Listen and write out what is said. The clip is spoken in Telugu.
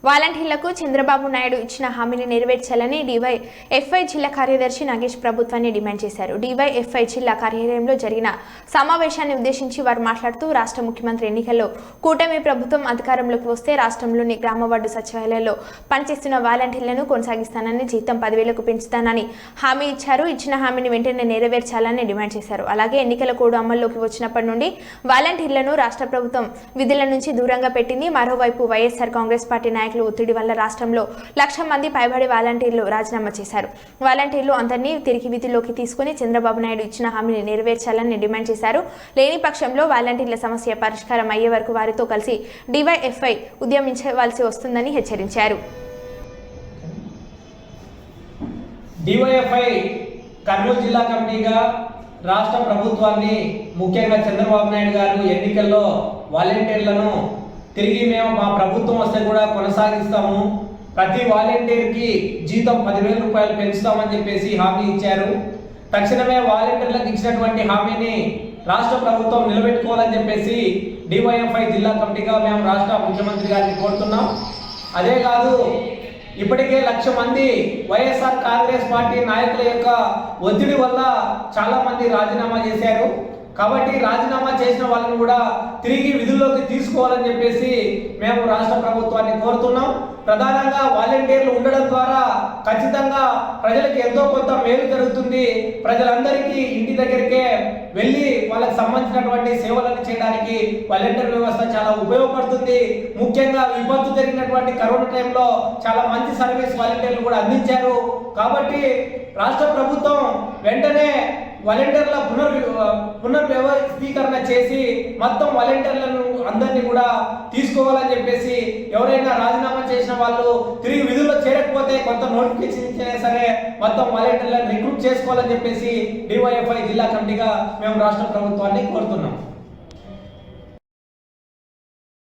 వాలంటీర్లకు చంద్రబాబు నాయుడు ఇచ్చిన హామీని నెరవేర్చాలని డివైఎఫ్ఐ జిల్లా కార్యదర్శి నాగేష్ ప్రభుత్వాన్ని డిమాండ్ చేశారు. డివైఎఫ్ఐ జిల్లా కార్యాలయంలో జరిగిన సమావేశాన్ని ఉద్దేశించి వారు మాట్లాడుతూ రాష్ట్ర ముఖ్యమంత్రి ఎన్నికల్లో కూటమి ప్రభుత్వం అధికారంలోకి వస్తే రాష్ట్రంలోని గ్రామ వార్డు సచివాలయాల్లో పనిచేస్తున్న వాలంటీర్లను కొనసాగిస్తానని, జీతం 10,000కు పెంచుతానని హామీ ఇచ్చారు. ఇచ్చిన హామీని వెంటనే నెరవేర్చాలని డిమాండ్ చేశారు. అలాగే ఎన్నికల కోడ్ అమల్లోకి వచ్చినప్పటి నుండి వాలంటీర్లను రాష్ట్ర ప్రభుత్వం విధుల నుంచి దూరంగా పెట్టింది. మరోవైపు వైఎస్ఆర్ కాంగ్రెస్ పార్టీ నాయకులు ఒత్తిడి వల్ల రాష్ట్రంలో 1,00,000 మంది పైబడి వాలంటీర్లు రాజీనామా చేశారు. వాలంటీర్లు అందరినీ తిరిగి విధుల్లోకి తీసుకుని చంద్రబాబు నాయుడు ఇచ్చిన హామీని నెరవేర్చాలని డిమాండ్ చేశారు. లేని పక్షంలో వాలంటీర్ల సమస్య పరిష్కారం అయ్యే వరకు వారితో కలిసి డివైఎఫ్ఐ ఉద్యమించవలసి వస్తుందని హెచ్చరించారు. డివైఎఫ్ఐ కర్నూలు జిల్లా కమిటీగా రాష్ట్ర ప్రభుత్వాన్ని, ముఖ్యంగా చంద్రబాబు నాయుడు గారు ఎన్నికల్లో వాలంటీర్లను తిరిగి మేము మా ప్రభుత్వం వస్తే కూడా కొనసాగిస్తాము, ప్రతి వాలంటీర్కి జీతం 10,000 రూపాయలు పెంచుతామని చెప్పేసి హామీ ఇచ్చారు. తక్షణమే వాలంటీర్లకు ఇచ్చినటువంటి హామీని రాష్ట్ర ప్రభుత్వం నిలబెట్టుకోవాలని చెప్పేసి డివైఎఫ్ఐ జిల్లా కమిటీగా మేము రాష్ట్ర ముఖ్యమంత్రి గారిని కోరుతున్నాం. అదే కాదు, ఇప్పటికే 1,00,000 మంది వైఎస్ఆర్ కాంగ్రెస్ పార్టీ నాయకుల యొక్క ఒత్తిడి వల్ల చాలా మంది రాజీనామా చేశారు. కాబట్టి రాజీనామా చేసిన వాళ్ళని కూడా తిరిగి విధుల్లోకి తీసుకోవాలని చెప్పేసి మేము రాష్ట్ర ప్రభుత్వాన్ని కోరుతున్నాం. ప్రధానంగా వాలంటీర్లు ఉండడం ద్వారా ఖచ్చితంగా ప్రజలకు ఎంతో కొంత మేలు జరుగుతుంది. ప్రజలందరికీ ఇంటి దగ్గరికే వెళ్ళి వాళ్ళకి సంబంధించినటువంటి సేవలను చేయడానికి వాలంటీర్ వ్యవస్థ చాలా ఉపయోగపడుతుంది. ముఖ్యంగా విపత్తు జరిగినటువంటి కరోనా టైంలో చాలా మంచి సర్వీస్ వాలంటీర్లు కూడా అందించారు. కాబట్టి రాష్ట్ర ప్రభుత్వం వెంటనే వాలంటీర్ల పునర్వ్యవస్థీకరణ చేసి మొత్తం వాలంటీర్లను అందరినీ కూడా తీసుకోవాలని చెప్పేసి, ఎవరైనా రాజీనామా చేసిన వాళ్ళు తిరిగి విధుల్లో చేరకపోతే కొంత నోటిఫికేషన్ ఇచ్చినా సరే మొత్తం వాలంటీర్లను రిక్రూట్ చేసుకోవాలని చెప్పేసి డివైఎఫ్ఐ జిల్లా కమిటీగా మేము రాష్ట్ర ప్రభుత్వాన్ని కోరుతున్నాం.